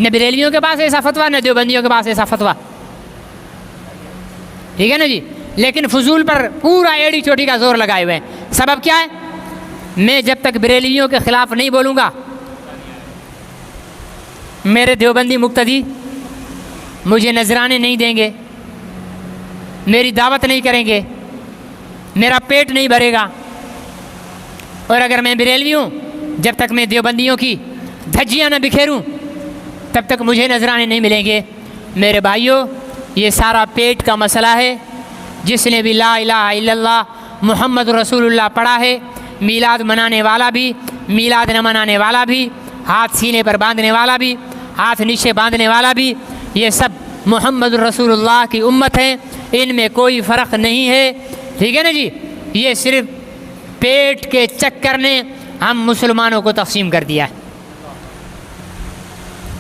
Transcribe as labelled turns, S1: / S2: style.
S1: نہ بریلویوں کے پاس ایسا فتویٰ، نہ دیوبندیوں کے پاس ایسا فتویٰ، ٹھیک ہے نا جی. لیکن فضول پر پورا ایڑی چوٹی کا زور لگائے ہوئے ہیں. سبب کیا ہے؟ میں جب تک بریلویوں کے خلاف نہیں بولوں گا، میرے دیوبندی مقتدی مجھے نذرانے نہیں دیں گے، میری دعوت نہیں کریں گے، میرا پیٹ نہیں بھرے گا. اور اگر میں بریلوی ہوں، جب تک میں دیوبندیوں کی دھجیاں نہ بکھیروں تب تک مجھے نذرانے نہیں ملیں گے. میرے بھائیوں، یہ سارا پیٹ کا مسئلہ ہے. جس نے بھی لا الہ الا اللہ محمد رسول اللہ پڑھا ہے، میلاد منانے والا بھی، میلاد نہ منانے والا بھی، ہاتھ سینے پر باندھنے والا بھی، ہاتھ نیچے باندھنے والا بھی، یہ سب محمد رسول اللہ کی امت ہیں. ان میں کوئی فرق نہیں ہے، ٹھیک ہے نا جی. یہ صرف پیٹ کے چکر نے ہم مسلمانوں کو تقسیم کر دیا ہے.